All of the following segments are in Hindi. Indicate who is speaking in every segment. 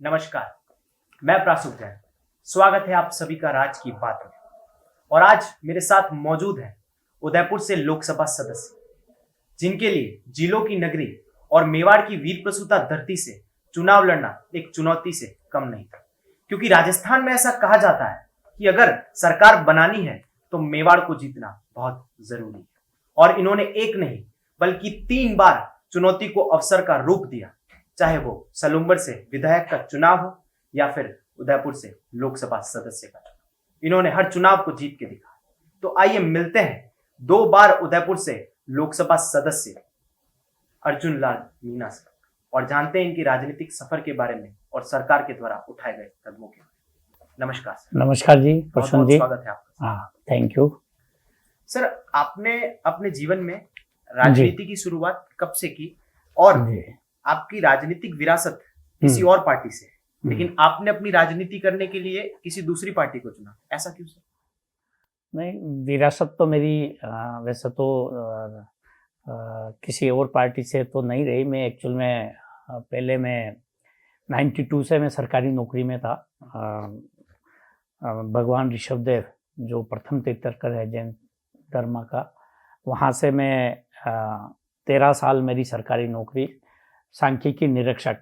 Speaker 1: नमस्कार, मैं प्रासुक जैन। स्वागत है आप सभी का राज की बात में। और आज मेरे साथ मौजूद है उदयपुर से लोकसभा सदस्य, जिनके लिए जिलों की नगरी और मेवाड़ की वीर प्रसूता धरती से चुनाव लड़ना एक चुनौती से कम नहीं था। क्योंकि राजस्थान में ऐसा कहा जाता है कि अगर सरकार बनानी है तो मेवाड़ को जीतना बहुत जरूरी है। और इन्होंने एक नहीं बल्कि 3 बार चुनौती को अवसर का रूप दिया, चाहे वो सलूम्बर से विधायक का चुनाव हो या फिर उदयपुर से लोकसभा सदस्य का चुनाव। इन्होंने हर चुनाव को जीत के दिखाया। तो आइए मिलते हैं 2 बार उदयपुर से लोकसभा सदस्य अर्जुन लाल मीणा से और जानते हैं इनकी राजनीतिक सफर के बारे में और सरकार के द्वारा उठाए गए कदमों के बारे में। नमस्कार सर।
Speaker 2: नमस्कार जी, प्रसन्न जी।
Speaker 1: स्वागत है आपका।
Speaker 2: हाँ, थैंक यू
Speaker 1: सर। आपने अपने जीवन में राजनीति की शुरुआत कब से की और आपकी राजनीतिक विरासत किसी और पार्टी से, लेकिन आपने अपनी राजनीति करने के लिए किसी दूसरी पार्टी को चुना, ऐसा क्यों सर?
Speaker 2: नहीं, विरासत तो मेरी वैसे तो किसी और पार्टी से तो नहीं रही। मैं एक्चुअल में पहले मैं 92 से मैं सरकारी नौकरी में था। भगवान ऋषभदेव जो प्रथम तीर्थंकर है जैन धर्म का, वहाँ से मैं 13 साल मेरी सरकारी नौकरी सांख्यिकी निरीक्षक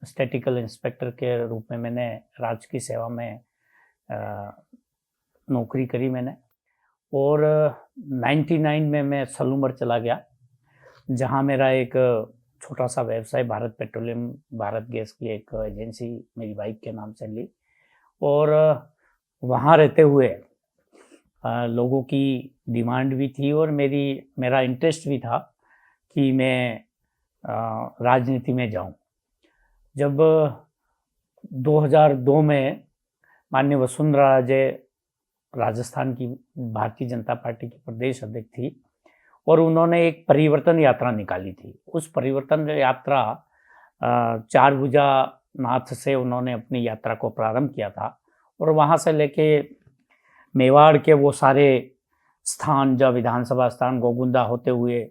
Speaker 2: स्टैटिकल इंस्पेक्टर के रूप में मैंने राज्य की सेवा में नौकरी करी मैंने। और 99 में मैं सलूम्बर चला गया, जहां मेरा एक छोटा सा व्यवसाय भारत पेट्रोलियम भारत गैस की एक एजेंसी मेरी वाइफ के नाम से ली। और वहाँ रहते हुए लोगों की डिमांड भी थी और मेरा इंटरेस्ट भी था कि मैं राजनीति में जाऊं। जब 2002 में माननीय वसुंधरा राजे राजस्थान की भारतीय जनता पार्टी की प्रदेश अध्यक्ष थी और उन्होंने एक परिवर्तन यात्रा निकाली थी। उस परिवर्तन यात्रा चारभुजा नाथ से उन्होंने अपनी यात्रा को प्रारंभ किया था और वहाँ से लेके मेवाड़ के वो सारे स्थान, जब विधानसभा स्थान गोगुंदा होते हुए,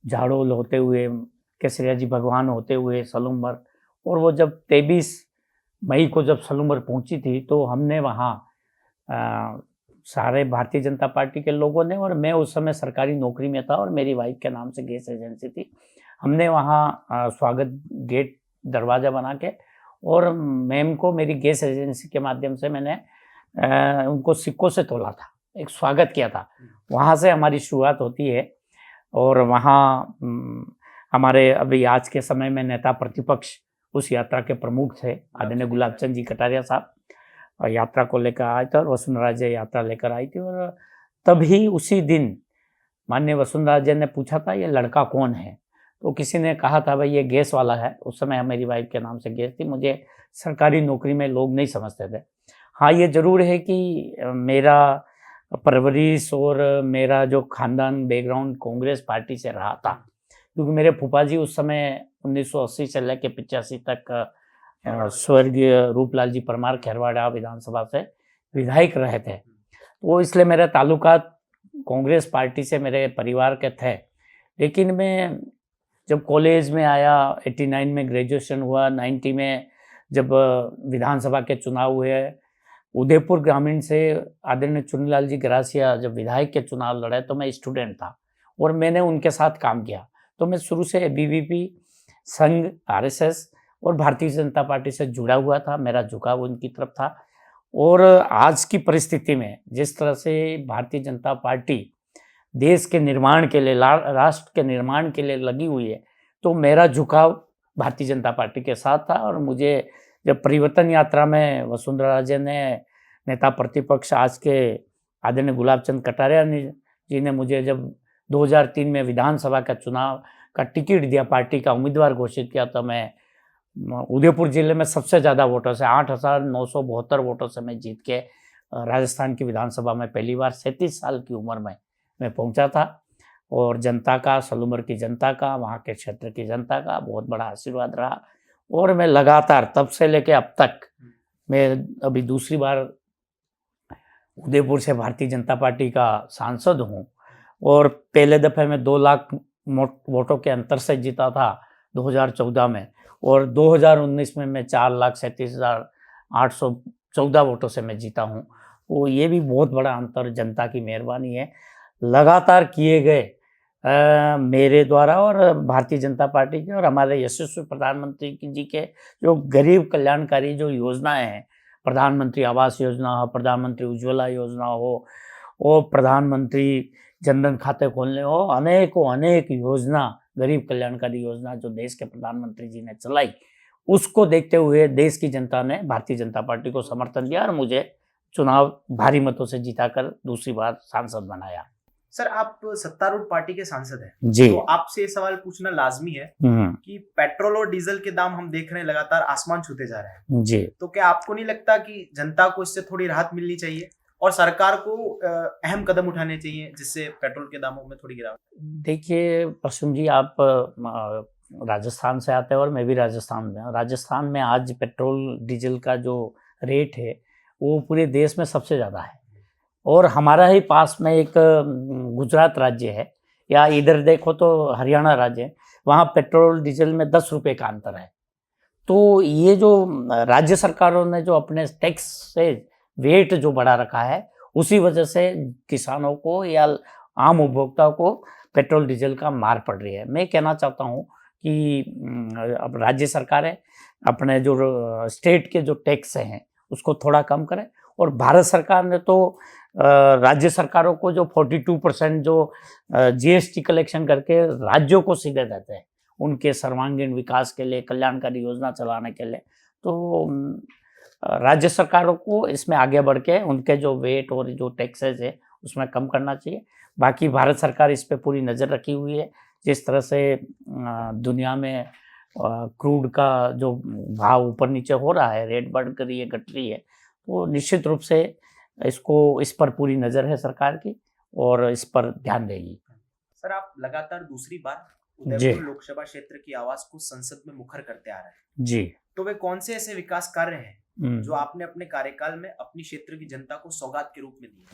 Speaker 2: झाड़ोल होते हुए, केसरिया जी भगवान होते हुए सलूम्बर, और वो जब 23 मई को जब सलूम्बर पहुंची थी तो हमने वहाँ सारे भारतीय जनता पार्टी के लोगों ने, और मैं उस समय सरकारी नौकरी में था और मेरी वाइफ के नाम से गैस एजेंसी थी, हमने वहाँ स्वागत गेट दरवाज़ा बना के और मैम को मेरी गैस एजेंसी के माध्यम से मैंने उनको सिक्कों से तोला था, एक स्वागत किया था। वहाँ से हमारी शुरुआत होती है। और वहाँ हमारे अभी आज के समय में नेता प्रतिपक्ष उस यात्रा के प्रमुख थे, आदरणीय गुलाब चंद जी कटारिया साहब यात्रा को लेकर आए थे और वसुंधरा राजे यात्रा लेकर आई थी। और तभी उसी दिन माननीय वसुंधरा राजे ने पूछा था ये लड़का कौन है, तो किसी ने कहा था भाई ये गैस वाला है। उस समय मेरी वाइफ के नाम से गैस थी, मुझे सरकारी नौकरी में लोग नहीं समझते थे। हाँ, ये जरूर है कि मेरा परवरिश और मेरा जो खानदान बैकग्राउंड कांग्रेस पार्टी से रहा था, क्योंकि मेरे फूफा जी उस समय 1980 से लेकर 85 तक स्वर्गीय रूपलाल जी परमार खेरवाड़ा विधानसभा से विधायक रहे थे। तो इसलिए मेरा ताल्लुकात कांग्रेस पार्टी से मेरे परिवार के थे। लेकिन मैं जब कॉलेज में आया, 89 में ग्रेजुएशन हुआ, 90 में जब विधानसभा के चुनाव हुए, उदयपुर ग्रामीण से आदरणीय चुनीलाल जी गरासिया जब विधायक के चुनाव लड़े तो मैं स्टूडेंट था और मैंने उनके साथ काम किया। तो मैं शुरू से बीवीपी, संघ, आरएसएस और भारतीय जनता पार्टी से जुड़ा हुआ था, मेरा झुकाव उनकी तरफ था। और आज की परिस्थिति में जिस तरह से भारतीय जनता पार्टी देश के निर्माण के लिए, राष्ट्र के निर्माण के लिए लगी हुई है, तो मेरा झुकाव भारतीय जनता पार्टी के साथ था। और मुझे जब परिवर्तन यात्रा में वसुंधरा राजे ने, नेता प्रतिपक्ष आज के आदरणीय गुलाब चंद कटारिया जी ने मुझे जब 2003 में विधानसभा का चुनाव का टिकट दिया, पार्टी का उम्मीदवार घोषित किया, तो मैं उदयपुर जिले में सबसे ज़्यादा वोटों से 8,972 वोटों से मैं जीत के राजस्थान की विधानसभा में पहली बार 37 साल की उम्र में मैं पहुंचा था। और जनता का, सलूम्बर की जनता का, वहाँ के क्षेत्र की जनता का बहुत बड़ा आशीर्वाद रहा। और मैं लगातार तब से लेके अब तक, मैं अभी दूसरी बार उदयपुर से भारतीय जनता पार्टी का सांसद हूँ और पहले दफ़े में 2 लाख वोटों के अंतर से जीता था 2014 में, और 2019 में मैं 4,37,814 वोटों से मैं जीता हूँ। तो ये भी बहुत बड़ा अंतर जनता की मेहरबानी है। लगातार किए गए मेरे द्वारा और भारतीय जनता पार्टी के और हमारे यशस्वी प्रधानमंत्री जी के जो गरीब कल्याणकारी जो योजनाएं हैं, प्रधानमंत्री आवास योजना हो, प्रधानमंत्री उज्ज्वला योजना हो और प्रधानमंत्री जनधन खाते खोलने हो, अनेक योजना, गरीब कल्याणकारी योजना जो देश के प्रधानमंत्री जी ने चलाई, उसको देखते हुए देश की जनता ने भारतीय जनता पार्टी को समर्थन दिया और मुझे चुनाव भारी मतों से जिताकर दूसरी बार सांसद बनाया।
Speaker 1: सर, आप सत्तारूढ़ पार्टी के सांसद हैं,
Speaker 2: जी।
Speaker 1: तो आपसे ये सवाल पूछना लाजमी है कि पेट्रोल और डीजल के दाम हम देख रहे हैं लगातार आसमान छूते जा रहे हैं।
Speaker 2: जी।
Speaker 1: तो क्या आपको नहीं लगता कि जनता को इससे थोड़ी राहत मिलनी चाहिए और सरकार को अहम कदम उठाने चाहिए जिससे पेट्रोल के दामों में थोड़ी गिरावट?
Speaker 2: देखिए पश्चिम जी, आप राजस्थान से आते हैं और मैं भी राजस्थान में हूँ। राजस्थान में आज पेट्रोल डीजल का जो रेट है वो पूरे देश में सबसे ज़्यादा है और हमारा ही पास में एक गुजरात राज्य है या इधर देखो तो हरियाणा राज्य है, वहाँ पेट्रोल डीजल में 10 रुपये का अंतर है। तो ये जो राज्य सरकारों ने जो अपने टैक्स से वेट जो बढ़ा रखा है, उसी वजह से किसानों को या आम उपभोक्ताओं को पेट्रोल डीजल का मार पड़ रही है। मैं कहना चाहता हूँ कि अब राज्य सरकारें अपने जो स्टेट के जो टैक्स हैं उसको थोड़ा कम करें और भारत सरकार ने तो राज्य सरकारों को जो 42% जो जीएसटी कलेक्शन करके राज्यों को सीधे देते हैं उनके सर्वांगीण विकास के लिए, कल्याणकारी योजना चलाने के लिए, तो राज्य सरकारों को इसमें आगे बढ़ के उनके जो वेट और जो टैक्सेस है उसमें कम करना चाहिए। बाकी भारत सरकार इस पर पूरी नज़र रखी हुई है। जिस तरह से दुनिया में क्रूड का जो भाव ऊपर नीचे हो रहा है, रेट बढ़ रही है, घट रही है, तो निश्चित रूप से इस पर पूरी नज़र है सरकार की और इस पर ध्यान देगी।
Speaker 1: सर, आप लगातार दूसरी बार उदयपुर लोकसभा क्षेत्र की आवाज को संसद में मुखर करते आ रहे हैं
Speaker 2: जी,
Speaker 1: तो वे कौन से ऐसे विकास कार्य हैं जो आपने अपने कार्यकाल में अपनी क्षेत्र की जनता को सौगात के रूप में दिए?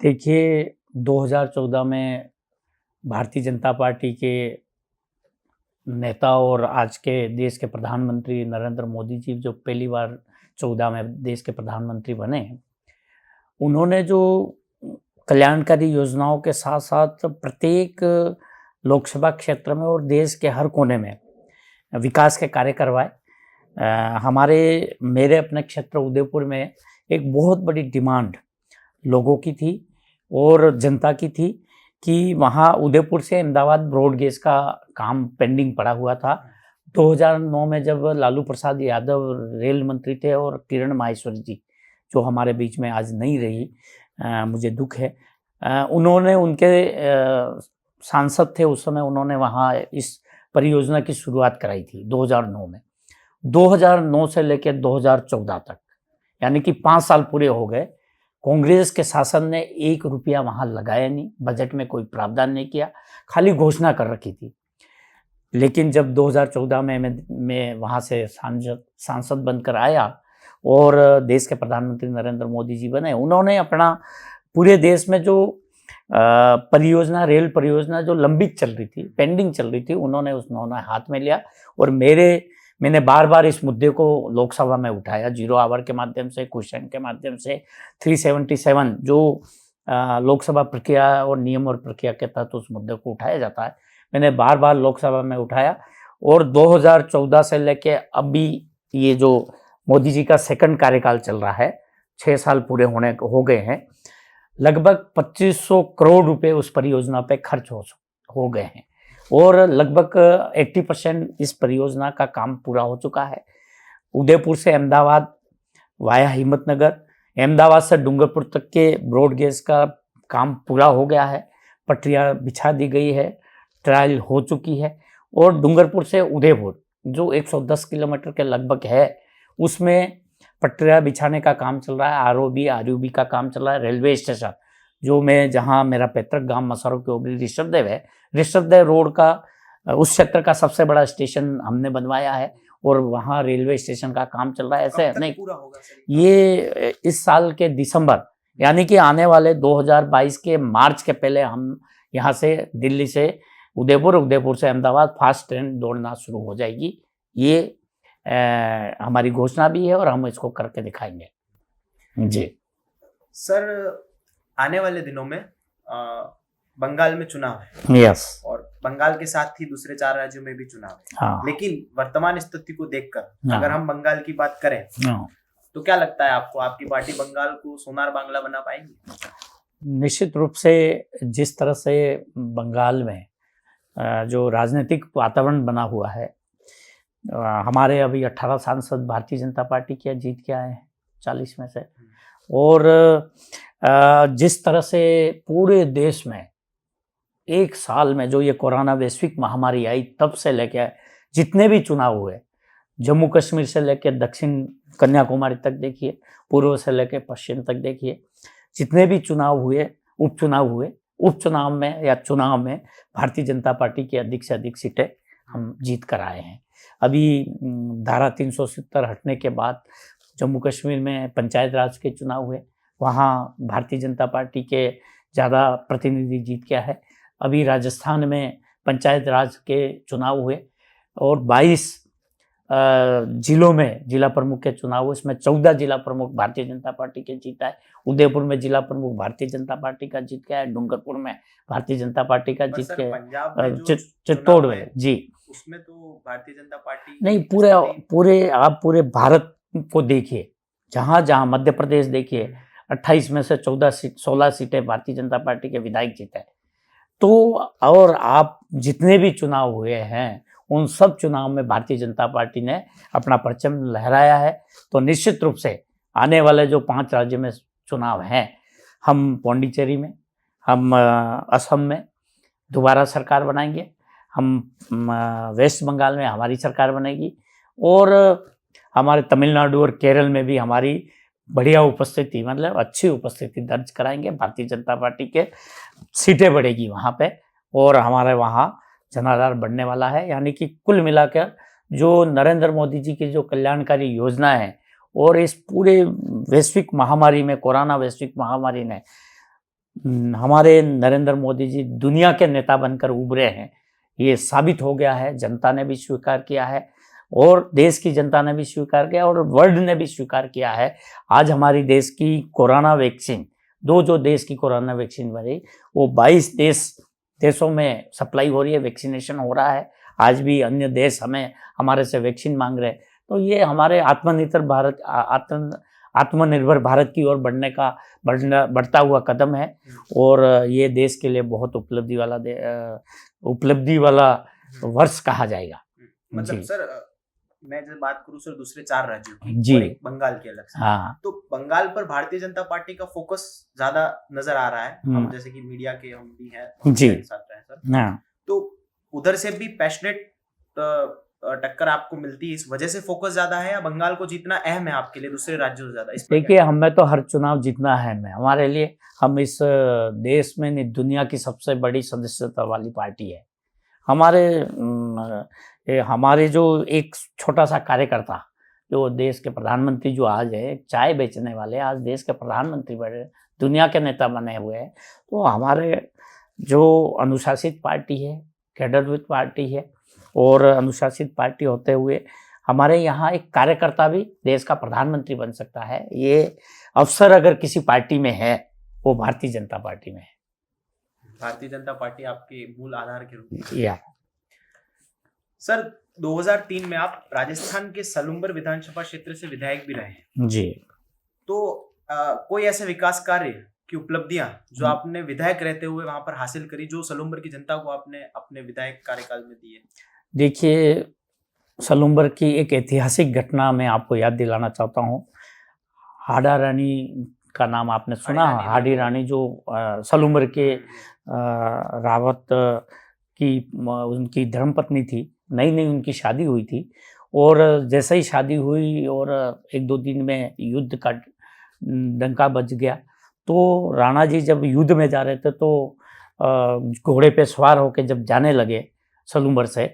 Speaker 2: देखिए 2014 में भारतीय जनता पार्टी के नेता और आज के देश के प्रधानमंत्री नरेंद्र मोदी जी जो पहली बार 14 में देश के प्रधानमंत्री बने, उन्होंने जो कल्याणकारी योजनाओं के साथ साथ प्रत्येक लोकसभा क्षेत्र में और देश के हर कोने में विकास के कार्य करवाए। मेरे अपने क्षेत्र उदयपुर में एक बहुत बड़ी डिमांड लोगों की थी और जनता की थी कि वहाँ उदयपुर से अहमदाबाद ब्रॉड गेज का काम पेंडिंग पड़ा हुआ था। 2009 में जब लालू प्रसाद यादव रेल मंत्री थे और किरण माहेश्वरी जी जो हमारे बीच में आज नहीं रही, मुझे दुख है, उन्होंने उनके सांसद थे उस समय, उन्होंने वहाँ इस परियोजना की शुरुआत कराई थी 2009 में। 2009 से लेकर 2014 तक यानी कि 5 साल पूरे हो गए, कांग्रेस के शासन ने 1 रुपया वहाँ लगाया नहीं, बजट में कोई प्रावधान नहीं किया, खाली घोषणा कर रखी थी। लेकिन जब 2014 में मैं वहाँ से सांसद बनकर आया और देश के प्रधानमंत्री नरेंद्र मोदी जी बने, उन्होंने अपना पूरे देश में जो परियोजना, रेल परियोजना जो लंबित चल रही थी, पेंडिंग चल रही थी, उन्होंने हाथ में लिया और मैंने बार बार इस मुद्दे को लोकसभा में उठाया, 0 आवर के माध्यम से, क्वेश्चन के माध्यम से, 377 जो लोकसभा प्रक्रिया और नियम और प्रक्रिया के तहत उस मुद्दे को उठाया जाता है, मैंने बार बार लोकसभा में उठाया और 2014 से लेके अभी ये जो मोदी जी का सेकंड कार्यकाल चल रहा है, 6 साल पूरे हो गए हैं, लगभग 2500 करोड़ रुपए उस परियोजना पे खर्च हो गए हैं और लगभग 80% इस परियोजना का काम पूरा हो चुका है। उदयपुर से अहमदाबाद वाया हिम्मतनगर, अहमदाबाद से डूंगरपुर तक के ब्रॉड गेज का काम पूरा हो गया है, पटरियाँ बिछा दी गई है, ट्रायल हो चुकी है और डूंगरपुर से उदयपुर जो 110 किलोमीटर के लगभग है, उसमें पटरियाँ बिछाने का काम चल रहा है, आरओबी का काम चल रहा है। रेलवे स्टेशन जो जहाँ मेरा पैतृक गांव मसारों के ओबरी ऋषभदेव है, ऋषभदेव रोड का उस क्षेत्र का सबसे बड़ा स्टेशन हमने बनवाया है और वहाँ रेलवे स्टेशन का काम चल रहा है। ऐसे नहीं
Speaker 1: पूरा होगा सर?
Speaker 2: ये इस साल के दिसंबर यानी कि आने वाले 2022 के मार्च के पहले हम यहाँ से दिल्ली से उदयपुर से अहमदाबाद फास्ट ट्रेन दौड़ना शुरू हो जाएगी, ये हमारी घोषणा भी है और हम इसको करके दिखाएंगे। जी
Speaker 1: सर, आने वाले दिनों में बंगाल में चुनाव है
Speaker 2: यस
Speaker 1: और बंगाल के साथ ही दूसरे 4 राज्यों में भी चुनाव है।
Speaker 2: हाँ
Speaker 1: लेकिन वर्तमान स्थिति को देखकर
Speaker 2: हाँ।
Speaker 1: अगर हम बंगाल की बात करें
Speaker 2: हाँ।
Speaker 1: तो क्या लगता है आपको, आपकी पार्टी बंगाल को सोनार बांग्ला बना पाएंगी?
Speaker 2: निश्चित रूप से जिस तरह से बंगाल में जो राजनीतिक वातावरण बना हुआ है, हमारे अभी 18 सांसद भारतीय जनता पार्टी के जीत के आए हैं 40 में से, और जिस तरह से पूरे देश में एक साल में जो ये कोरोना वैश्विक महामारी आई तब से लेके जितने भी चुनाव हुए, जम्मू कश्मीर से लेके दक्षिण कन्याकुमारी तक देखिए, पूर्व से लेके पश्चिम तक देखिए, जितने भी चुनाव हुए, उपचुनाव में या चुनाव में भारतीय जनता पार्टी की अधिक से अधिक सीटें हम जीत कर आए हैं। अभी धारा 370 हटने के बाद जम्मू कश्मीर में पंचायत राज के चुनाव हुए, वहाँ भारतीय जनता पार्टी के ज़्यादा प्रतिनिधि जीत गया है। अभी राजस्थान में पंचायत राज के चुनाव हुए और 22 जिलों में जिला प्रमुख के चुनाव हुए, इसमें 14 जिला प्रमुख भारतीय जनता पार्टी के जीता है। उदयपुर में जिला प्रमुख भारतीय जनता पार्टी का जीत गया है, डूंगरपुर में भारतीय जनता पार्टी का जीत गया है,
Speaker 1: पंजाब में जो
Speaker 2: चित्तौड़
Speaker 1: चुनाव
Speaker 2: में
Speaker 1: है,
Speaker 2: जी
Speaker 1: उसमें तो भारतीय जनता पार्टी
Speaker 2: नहीं, आप पूरे भारत को देखिए, जहाँ जहाँ मध्य प्रदेश देखिए, 28 में से 16 सीटें भारतीय जनता पार्टी के विधायक जीते। तो और आप जितने भी चुनाव हुए हैं उन सब चुनाव में भारतीय जनता पार्टी ने अपना परचम लहराया है। तो निश्चित रूप से आने वाले जो 5 राज्य में चुनाव हैं, हम पौंडीचेरी में, हम असम में दोबारा सरकार बनाएंगे, हम वेस्ट बंगाल में हमारी सरकार बनेगी और हमारे तमिलनाडु और केरल में भी हमारी बढ़िया उपस्थिति, मतलब अच्छी उपस्थिति दर्ज कराएंगे। भारतीय जनता पार्टी के सीटें बढ़ेगी वहाँ पे और हमारे वहाँ जनाधार बढ़ने वाला है। यानी कि कुल मिलाकर जो नरेंद्र मोदी जी की जो कल्याणकारी योजना है और इस पूरे वैश्विक महामारी में, कोरोना वैश्विक महामारी ने हमारे नरेंद्र मोदी जी दुनिया के नेता बनकर उभरे हैं, ये साबित हो गया है। जनता ने भी स्वीकार किया है और देश की जनता ने भी स्वीकार किया और वर्ल्ड ने भी स्वीकार किया है। आज हमारी देश की कोरोना वैक्सीन, जो देश की कोरोना वैक्सीन बनी वो 22 देशों में सप्लाई हो रही है, वैक्सीनेशन हो रहा है। आज भी अन्य देश हमारे से वैक्सीन मांग रहे हैं। तो ये हमारे आत्मनिर्भर भारत की ओर बढ़ता हुआ कदम है और ये देश के लिए बहुत उपलब्धि वाला वर्ष कहा जाएगा।
Speaker 1: मतलब सर, मैं जब बात करूं सर दूसरे 4 राज्यों की
Speaker 2: जी,
Speaker 1: और एक बंगाल के अलग से,
Speaker 2: हाँ,
Speaker 1: तो बंगाल पर भारतीय जनता पार्टी का फोकस ज्यादा नजर आ रहा है। हम जैसे कि मीडिया के हम भी हैं
Speaker 2: जी,
Speaker 1: साथ रहे सर,
Speaker 2: हाँ,
Speaker 1: तो उधर से भी पैशनेट टक्कर आपको मिलती है, इस वजह से फोकस ज्यादा है, या बंगाल को जीतना अहम है आपके लिए दूसरे राज्यों से ज्यादा?
Speaker 2: देखिए, हमें तो हर चुनाव जीतना अहम है हमारे लिए। हम इस देश में नहीं, दुनिया की सबसे बड़ी सदस्यता वाली पार्टी है। हमारे जो एक छोटा सा कार्यकर्ता, जो देश के प्रधानमंत्री जो आज है, चाय बेचने वाले आज देश के प्रधानमंत्री बने, दुनिया के नेता बने हुए हैं। तो हमारे जो अनुशासित पार्टी है, कैडरविद पार्टी है और अनुशासित पार्टी होते हुए हमारे यहाँ एक कार्यकर्ता भी देश का प्रधानमंत्री बन सकता है। ये अवसर अगर किसी पार्टी में है वो भारतीय जनता पार्टी में है।
Speaker 1: भारतीय जनता पार्टी आपके मूल आधार के रूप में।
Speaker 2: या
Speaker 1: सर, 2003 में आप राजस्थान के सलूम्बर विधानसभा क्षेत्र से विधायक भी रहे हैं
Speaker 2: जी।
Speaker 1: तो कोई ऐसे विकास कार्य की उपलब्धियां जो आपने विधायक रहते हुए वहां पर हासिल करी, जो सलूम्बर की जनता को आपने अपने विधायक कार्यकाल में दी है?
Speaker 2: देखिए, सलूम्बर की एक ऐतिहासिक घटना मैं आपको याद दिलाना चाहता हूँ। हाड़ा रानी का नाम आपने सुना? हाड़ी रानी जो सलूम्बर के रावत की उनकी धर्मपत्नी थी। नई उनकी शादी हुई थी और जैसे ही शादी हुई और 1-2 दिन में युद्ध का डंका बज गया, तो राणा जी जब युद्ध में जा रहे थे तो घोड़े पे सवार होकर जब जाने लगे सलूम्बर से,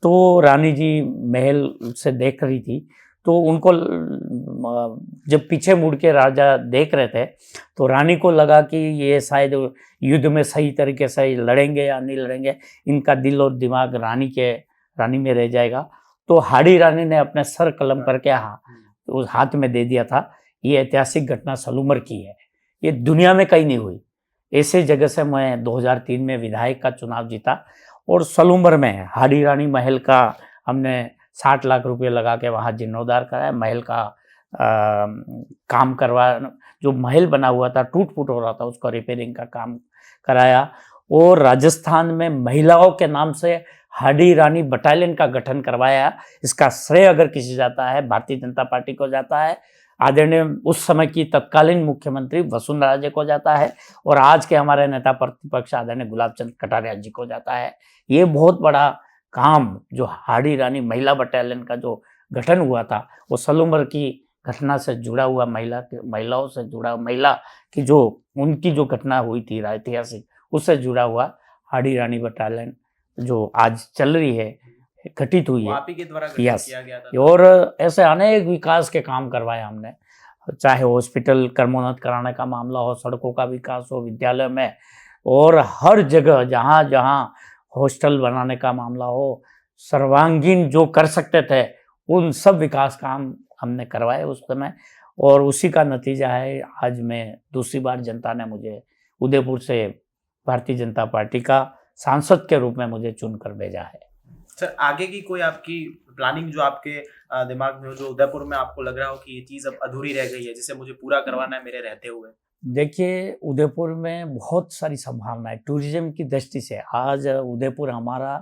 Speaker 2: तो रानी जी महल से देख रही थी, तो उनको जब पीछे मुड़ के राजा देख रहे थे तो रानी को लगा कि ये शायद युद्ध में सही तरीके से लड़ेंगे या नहीं लड़ेंगे, इनका दिल और दिमाग रानी में रह जाएगा। तो हाड़ी रानी ने अपने सर कलम करके उस हाथ में दे दिया था। ये ऐतिहासिक घटना सलूमर की है, ये दुनिया में कहीं नहीं हुई। ऐसे जगह से मैं 2003 में विधायक का चुनाव जीता और सलूमर में हाड़ी रानी महल का हमने 60 लाख रुपए लगा के वहाँ जीर्णोद्धार कराया। महल का काम करवा, जो महल बना हुआ था टूट फूट हो रहा था, उसका रिपेयरिंग का काम कराया। और राजस्थान में महिलाओं के नाम से हाड़ी रानी बटालियन का गठन करवाया। इसका श्रेय अगर किसी जाता है भारतीय जनता पार्टी को जाता है, आदरणीय उस समय की तत्कालीन मुख्यमंत्री वसुंधरा जी को जाता है, और आज के हमारे नेता प्रतिपक्ष आदरणीय गुलाब चंद कटारिया जी को जाता है। ये बहुत बड़ा काम जो हाड़ी रानी महिला बटालियन का जो गठन हुआ था, वो सलूमर की घटना से जुड़ा हुआ, महिलाओं से जुड़ा, महिला की जो उनकी जो घटना हुई थी ऐतिहासिक, उससे जुड़ा हुआ हाड़ी रानी बटालियन जो आज चल रही है, घटित हुई है।
Speaker 1: आप ही के द्वारा गठन किया गया था।
Speaker 2: और ऐसे अनेक विकास के काम करवाए हमने, चाहे हॉस्पिटल कर्मोन्नत कराने का मामला हो, सड़कों का विकास हो, विद्यालय में, और हर जगह जहाँ जहाँ हॉस्टल बनाने का मामला हो, सर्वांगीण जो कर सकते थे उन सब विकास काम हमने करवाए उस समय। और उसी का नतीजा है आज मैं दूसरी बार जनता ने मुझे उदयपुर से भारतीय जनता पार्टी का सांसद के रूप में मुझे चुनकर भेजा है।
Speaker 1: सर, आगे की कोई आपकी प्लानिंग जो आपके दिमाग में हो, जो उदयपुर में आपको लग रहा हो कि ये चीज़ अब अधूरी रह गई है, जिसे मुझे पूरा करवाना है मेरे रहते हुए?
Speaker 2: देखिए, उदयपुर में बहुत सारी संभावनाएं टूरिज्म की दृष्टि से। आज उदयपुर हमारा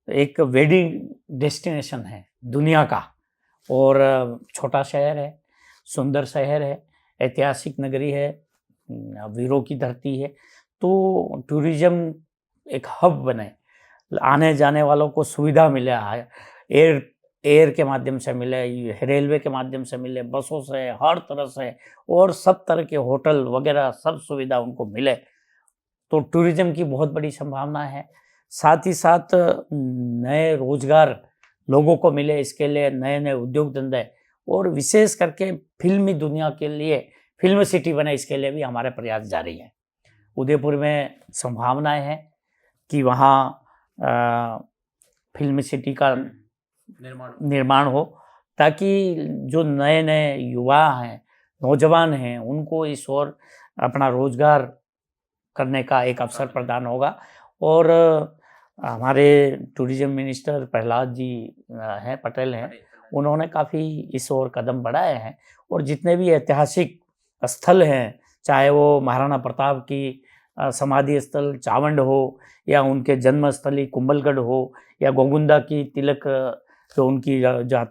Speaker 2: एक वेडिंग डेस्टिनेशन है दुनिया का, और छोटा शहर है, सुंदर शहर है, ऐतिहासिक नगरी है, वीरों की धरती है। तो टूरिज्म एक हब बने, आने जाने वालों को सुविधा मिले, एयर के माध्यम से मिले, रेलवे के माध्यम से मिले, बसों से, हर तरह से, और सब तरह के होटल वगैरह सब सुविधा उनको मिले, तो टूरिज्म की बहुत बड़ी संभावना है। साथ ही साथ नए रोजगार लोगों को मिले, इसके लिए नए नए उद्योग धंधे, और विशेष करके फिल्मी दुनिया के लिए फिल्म सिटी बने, इसके लिए भी हमारे प्रयास जारी हैं। उदयपुर में संभावनाएं हैं कि वहाँ फिल्म सिटी का निर्माण हो, ताकि जो नए नए युवा हैं, नौजवान हैं, उनको इस ओर अपना रोजगार करने का एक अवसर प्रदान होगा। और हमारे टूरिज्म मिनिस्टर प्रहलाद जी हैं, पटेल हैं, उन्होंने काफ़ी इस ओर कदम बढ़ाए हैं। और जितने भी ऐतिहासिक स्थल हैं, चाहे वो महाराणा प्रताप की समाधि स्थल चावंड हो, या उनके जन्म स्थली कुंभलगढ़ हो, या गोगुंदा की तिलक, जो उनकी जो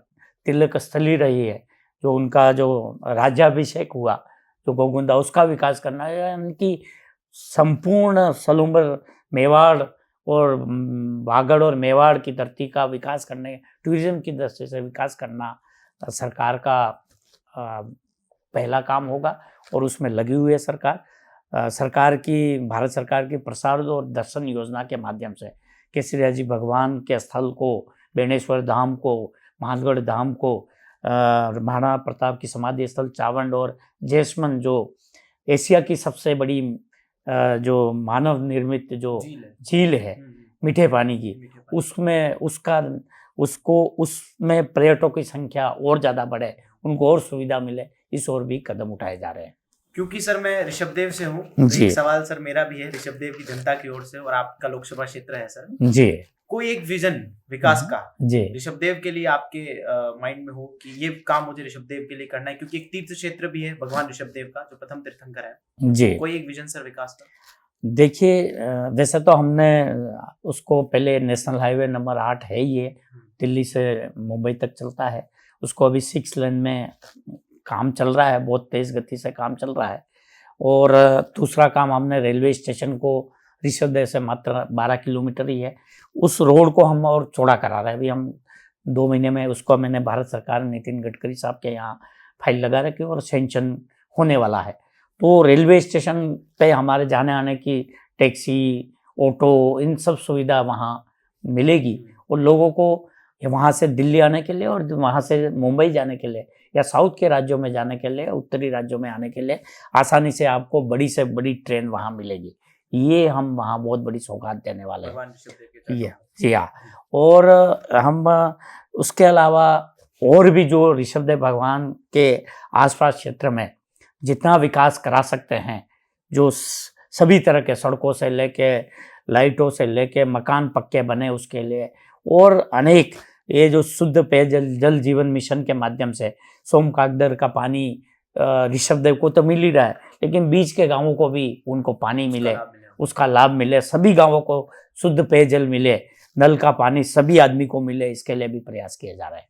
Speaker 2: तिलक स्थली रही है, जो उनका जो राज्याभिषेक हुआ जो गोगुंदा, उसका विकास करना है। उनकी संपूर्ण सलूमर, मेवाड़ और वागड़ और मेवाड़ की धरती का विकास करने, टूरिज्म की दृष्टि से विकास करना सरकार का पहला काम होगा, और उसमें लगी हुई है सरकार। भारत सरकार की प्रसाद और दर्शन योजना के माध्यम से केसरिया जी भगवान के स्थल को, बेणेश्वर धाम को, महानगढ़ धाम को, महाराणा प्रताप की समाधि स्थल चावंड, और जैसमंद जो एशिया की सबसे बड़ी जो मानव निर्मित जो झील है मीठे पानी की, उसमें पर्यटकों की संख्या और ज़्यादा बढ़े, उनको और सुविधा मिले, इस ओर भी कदम उठाए जा रहे हैं।
Speaker 1: क्योंकि सर मैं ऋषभदेव से हूँ, एक सवाल सर मेरा भी है ऋषभदेव की जनता की ओर से, और आपका लोकसभा क्षेत्र है सर
Speaker 2: जी,
Speaker 1: कोई एक विजन विकास का
Speaker 2: जी
Speaker 1: ऋषभदेव के लिए आपके माइंड में हो कि ये काम मुझे ऋषभदेव के लिए करना है, क्योंकि एक तीर्थ क्षेत्र भी है भगवान ऋषभदेव का जो प्रथम तीर्थंकर है
Speaker 2: जी,
Speaker 1: कोई एक विजन सर विकास का?
Speaker 2: देखिए, वैसे तो हमने उसको पहले नेशनल हाईवे नंबर 8 है, ये दिल्ली से मुंबई तक चलता है, उसको अभी 6 लेन में काम चल रहा है, बहुत तेज गति से काम चल रहा है। और दूसरा काम हमने रेलवे स्टेशन को ऋषभदेव से मात्र 12 किलोमीटर ही है, उस रोड को हम और चौड़ा करा रहे हैं। अभी हम 2 महीने में उसको, मैंने भारत सरकार नितिन गडकरी साहब के यहाँ फाइल लगा रखी और सेंक्शन होने वाला है। तो रेलवे स्टेशन पे हमारे जाने आने की टैक्सी, ऑटो, इन सब सुविधा वहाँ मिलेगी, और लोगों को वहाँ से दिल्ली आने के लिए, और वहाँ से मुंबई जाने के लिए, या साउथ के राज्यों में जाने के लिए, उत्तरी राज्यों में आने के लिए आसानी से आपको बड़ी से बड़ी ट्रेन वहाँ मिलेगी। ये हम वहाँ बहुत बड़ी सौगात देने वाले हैं।
Speaker 1: जी हाँ।
Speaker 2: और हम उसके अलावा और भी जो ऋषभदेव भगवान के आसपास क्षेत्र में जितना विकास करा सकते हैं, जो सभी तरह के सड़कों से लेके लाइटों से लेके मकान पक्के बने उसके लिए, और अनेक ये जो शुद्ध पेयजल जल जीवन मिशन के माध्यम से सोमकागदर का पानी ऋषभदेव को तो मिल ही रहा है, लेकिन बीच के गांवों को भी उनको पानी मिले, उसका लाभ मिले, सभी गांवों को शुद्ध पेयजल मिले, नल का पानी सभी आदमी को मिले, इसके लिए भी प्रयास किए जा रहे हैं।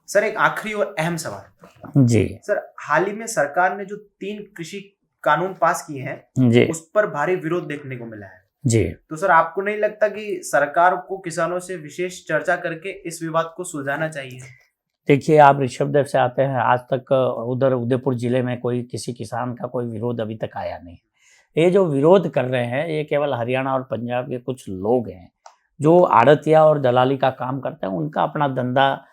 Speaker 1: सर एक आखिरी और अहम सवाल
Speaker 2: जी
Speaker 1: सर, हाल ही में सरकार ने जो 3 कृषि कानून पास किए हैं
Speaker 2: जी
Speaker 1: उस पर भारी विरोध देखने को मिला है।
Speaker 2: जी
Speaker 1: तो सर आपको नहीं लगता कि सरकार को किसानों से विशेष चर्चा करके इस विवाद को सुलझाना चाहिए?
Speaker 2: देखिए, आप ऋषभदेव से आते हैं, आज तक उधर उदयपुर जिले में कोई किसी किसान का कोई विरोध अभी तक आया नहीं। ये जो विरोध कर रहे हैं ये केवल हरियाणा और पंजाब के कुछ लोग हैं जो आड़तिया और दलाली का काम करते हैं, उनका अपना धंधा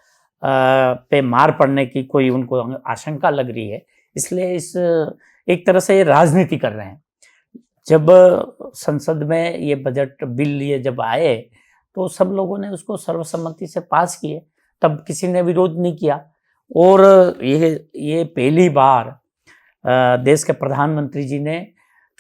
Speaker 2: पे मार पड़ने की कोई उनको आशंका लग रही है, इसलिए इस एक तरह से ये राजनीति कर रहे हैं। जब संसद में ये बजट बिल ये जब आए तो सब लोगों ने उसको सर्वसम्मति से पास किए, तब किसी ने विरोध नहीं किया। और ये पहली बार देश के प्रधानमंत्री जी ने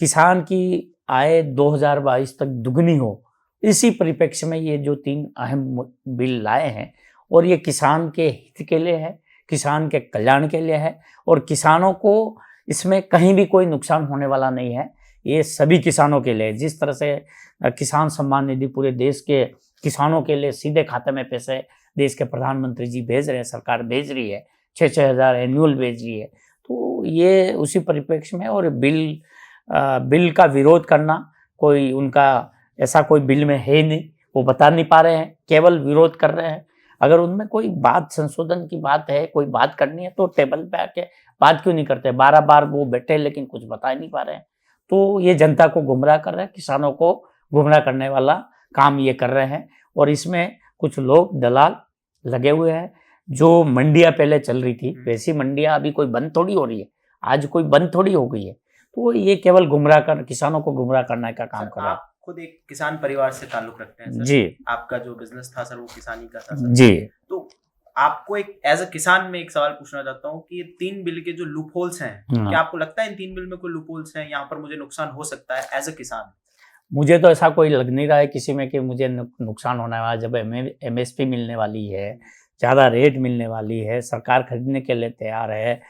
Speaker 2: किसान की आय 2022 तक दुगनी हो, इसी परिप्रेक्ष्य में ये जो 3 अहम बिल लाए हैं, और ये किसान के हित के लिए है, किसान के कल्याण के लिए है, और किसानों को इसमें कहीं भी कोई नुकसान होने वाला नहीं है। ये सभी किसानों के लिए, जिस तरह से किसान सम्मान निधि पूरे देश के किसानों के लिए सीधे खाते में पैसे देश के प्रधानमंत्री जी भेज रहे हैं, सरकार भेज रही है, 6-6 हज़ार एनुअल भेज रही है, तो ये उसी परिप्रेक्ष्य में। और बिल का विरोध करना कोई उनका ऐसा कोई बिल में है नहीं, वो बता नहीं पा रहे हैं, केवल विरोध कर रहे हैं। अगर उनमें कोई बात संशोधन की बात है, कोई बात करनी है, तो टेबल पे आके बात क्यों नहीं करते? 12 बार वो बैठे लेकिन कुछ बता ही नहीं पा रहे हैं। तो ये जनता को गुमराह कर रहे हैं, किसानों को गुमराह करने वाला काम ये कर रहे हैं। और इसमें कुछ लोग दलाल लगे हुए हैं। जो मंडियां पहले चल रही थी वैसी मंडियां अभी कोई बंद थोड़ी हो रही है, आज कोई बंद थोड़ी हो गई है। तो ये केवल किसानों को गुमराह करने का काम कर रहा है।
Speaker 1: आप खुद एक किसान परिवार से ताल्लुक रखते हैं सर।
Speaker 2: जी,
Speaker 1: आपका जो बिजनेस था सर वो किसानी का था सर।
Speaker 2: जी।
Speaker 1: तो आपको एक एज अ किसान में एक सवाल पूछना चाहता हूँ कि ये 3 बिल के जो लूप होल्स हैं, क्या आपको लगता है इन 3 बिल में कोई लूप होल्स हैं, यहाँ पर मुझे नुकसान हो सकता है एज अ किसान?
Speaker 2: मुझे तो ऐसा कोई लग नहीं रहा है किसी में कि मुझे नुकसान होने वाला है। जब MSP मिलने वाली है, ज़्यादा रेट मिलने वाली है, सरकार खरीदने के लिए तैयार है।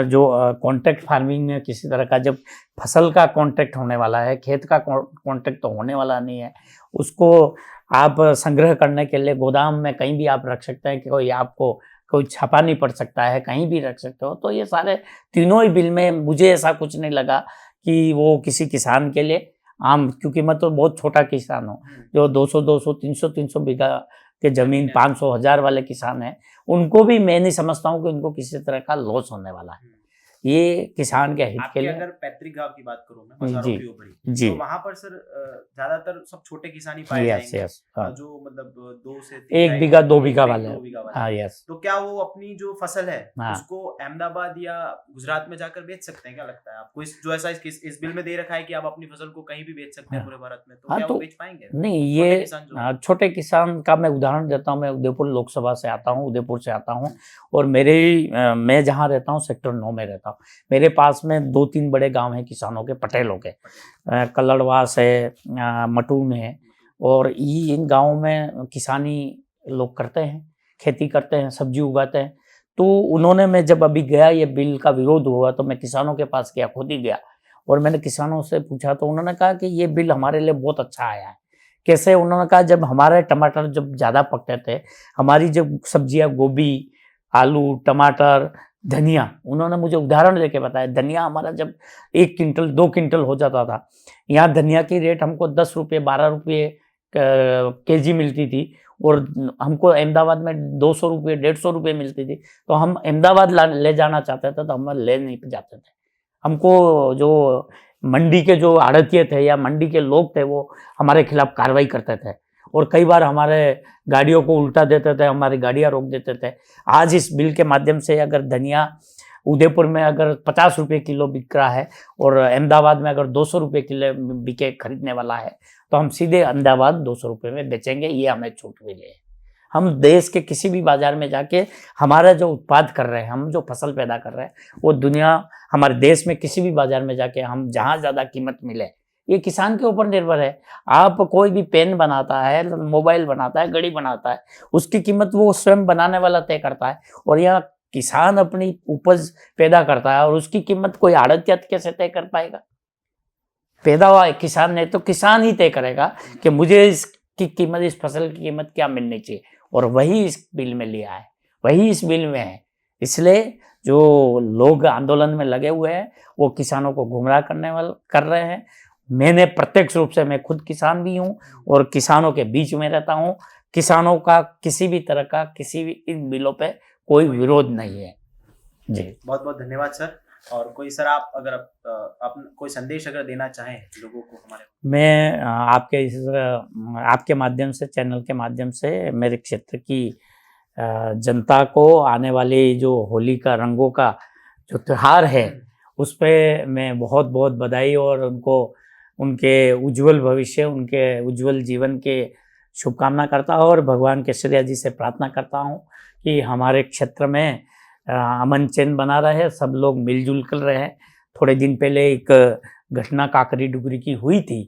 Speaker 2: जो कॉन्ट्रैक्ट फार्मिंग में किसी तरह का जब फसल का कॉन्ट्रैक्ट होने वाला है, खेत का कॉन्ट्रैक्ट तो होने वाला नहीं है, उसको आप संग्रह करने के लिए गोदाम में कहीं भी आप रख सकते हैं कि कोई आपको कोई छापा नहीं पड़ सकता है, कहीं भी रख सकते हो। तो ये सारे तीनों ही बिल में मुझे ऐसा कुछ नहीं लगा कि वो किसी किसान के लिए आम, क्योंकि मैं तो बहुत छोटा किसान हूँ, जो 200, 300 बीघा के जमीन 500, 1000 वाले किसान हैं, उनको भी मैं नहीं समझता हूँ कि उनको किसी तरह का लॉस होने वाला है। ये किसान के हित के लिए।
Speaker 1: अगर पैतृक गांव की बात करूं मैं, मसारों की ऊपरी,
Speaker 2: जी,
Speaker 1: तो वहां पर सर ज्यादातर सब छोटे किसान ही पाए जाएंगे।
Speaker 2: हाँ।
Speaker 1: जो मतलब 2 से
Speaker 2: 1 बीघा 2 बीघा वाले। हाँ, यस।
Speaker 1: तो क्या वो अपनी जो फसल है
Speaker 2: हाँ,
Speaker 1: उसको अहमदाबाद या गुजरात में जाकर बेच सकते हैं? क्या लगता है आपको? जो ऐसा इस बिल में दे रखा है कि आप अपनी फसल को कहीं भी बेच सकते हैं पूरे भारत में, तो क्या वो बेच पाएंगे?
Speaker 2: नहीं, ये छोटे किसान का मैं उदाहरण देता हूँ। मैं उदयपुर लोकसभा से आता हूँ, उदयपुर से आता हूँ, और मैं जहाँ रहता हूँ सेक्टर 9 में रहता हूँ। मेरे पास में 2-3 बड़े गांव हैं किसानों के, पटेलों के, कल्लड़वास है, मटून है, और इन गांवों में किसानी लोग करते हैं, खेती करते हैं, सब्जी उगाते हैं। तो उन्होंने, मैं जब अभी गया ये बिल का विरोध हुआ तो मैं किसानों के पास गया, खुद ही गया, और मैंने किसानों से पूछा तो उन्होंने कहा कि ये बिल हमारे लिए बहुत अच्छा आया है। कैसे? उन्होंने कहा जब हमारे टमाटर जब ज़्यादा पकते थे, हमारी जब सब्जियाँ गोभी, आलू, टमाटर, धनिया, उन्होंने मुझे उदाहरण देके बताया, धनिया हमारा जब 1 क्विंटल 2 क्विंटल हो जाता था, यहाँ धनिया की रेट हमको 10 रुपये 12 रुपये केजी मिलती थी, और हमको अहमदाबाद में 200 रुपये 150 रुपये मिलती थी। तो हम अहमदाबाद ले जाना चाहते थे तो हम ले नहीं जाते थे। हमको जो मंडी के जो आड़तिये थे या मंडी के लोग थे वो हमारे खिलाफ कार्रवाई करते थे, और कई बार हमारे गाड़ियों को उल्टा देते थे, हमारी गाड़ियाँ रोक देते थे। आज इस बिल के माध्यम से अगर धनिया उदयपुर में अगर 50 रुपये किलो बिक रहा है और अहमदाबाद में अगर 200 रुपये किलो बिके खरीदने वाला है, तो हम सीधे अहमदाबाद 200 रुपये में बेचेंगे, ये हमें छूट मिली है। हम देश के किसी भी बाजार में जाके हमारा जो उत्पाद कर रहे हैं, हम जो फसल पैदा कर रहे हैं, वो दुनिया हमारे देश में किसी भी बाजार में जाके हम जहाँ ज़्यादा कीमत मिले, ये किसान के ऊपर निर्भर है। आप कोई भी पेन बनाता है, मोबाइल बनाता है, घड़ी बनाता है, उसकी कीमत वो स्वयं बनाने वाला तय करता है, और यहाँ किसान अपनी उपज पैदा करता है और उसकी कीमत कोई आड़तिया कैसे तय कर पाएगा? पैदा हुआ है किसान ने, तो किसान ही तय करेगा कि मुझे इसकी कीमत, इस फसल की कीमत क्या मिलनी चाहिए, और वही इस बिल में लिया है, वही इस बिल में है। इसलिए जो लोग आंदोलन में लगे हुए हैं वो किसानों को गुमराह कर रहे हैं। मैंने प्रत्यक्ष रूप से, मैं खुद किसान भी हूँ और किसानों के बीच में रहता हूँ। किसानों का किसी भी तरह का किसी भी इन बिलों पे कोई विरोध नहीं है जी।
Speaker 1: बहुत बहुत धन्यवाद सर। और कोई सर आप अगर आप कोई संदेश अगर देना चाहें लोगों को हमारे,
Speaker 2: मैं आपके माध्यम से, चैनल के माध्यम से मेरे क्षेत्र की जनता को आने वाली जो होली का रंगों का जो त्योहार है उस पे मैं बहुत बहुत बधाई और उनको उनके उज्जवल भविष्य, उनके उज्जवल जीवन के शुभकामना करता हूँ, और भगवान केसरिया जी से प्रार्थना करता हूँ कि हमारे क्षेत्र में अमन चैन बना रहे, सब लोग मिलजुल कर रहे। थोड़े दिन पहले एक घटना काकरी डुगरी की हुई थी।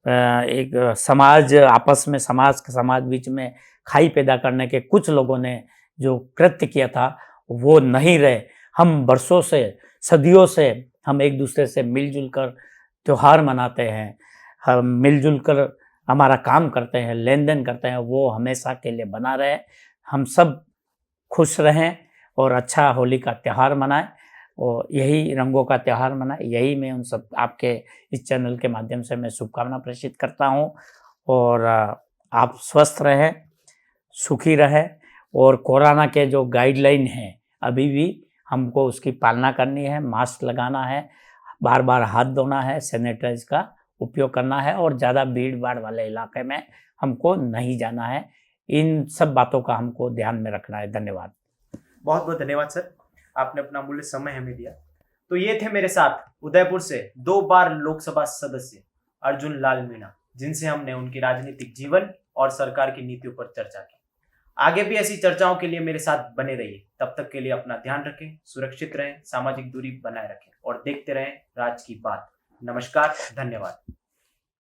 Speaker 2: एक समाज आपस में, समाज बीच में खाई पैदा करने के कुछ लोगों ने जो कृत्य किया था वो नहीं रहे। हम वर्षों से, सदियों से हम एक दूसरे से मिलजुल कर त्योहार मनाते हैं, हम मिलजुल कर हमारा काम करते हैं, लेन देन करते हैं, वो हमेशा के लिए बना रहे। हम सब खुश रहें और अच्छा होली का त्यौहार मनाएं, और यही रंगों का त्यौहार मनाएं, यही मैं उन सब आपके इस चैनल के माध्यम से मैं शुभकामना प्रेषित करता हूं। और आप स्वस्थ रहें, सुखी रहें, और कोरोना के जो गाइडलाइन हैं अभी भी हमको उसकी पालना करनी है। मास्क लगाना है, बार बार हाथ धोना है, सैनिटाइज का उपयोग करना है, और ज़्यादा भीड़ भाड़ वाले इलाके में हमको नहीं जाना है। इन सब बातों का हमको ध्यान में रखना है। धन्यवाद।
Speaker 1: बहुत बहुत धन्यवाद सर, आपने अपना अमूल्य समय हमें दिया। तो ये थे मेरे साथ उदयपुर से 2 बार लोकसभा सदस्य अर्जुन लाल मीणा, जिनसे हमने उनकी राजनीतिक जीवन और सरकार की नीतियों पर चर्चा की। आगे भी ऐसी चर्चाओं के लिए मेरे साथ बने रहिए। तब तक के लिए अपना ध्यान रखें, सुरक्षित रहें, सामाजिक दूरी बनाए रखें और देखते रहें राज की बात। नमस्कार, धन्यवाद।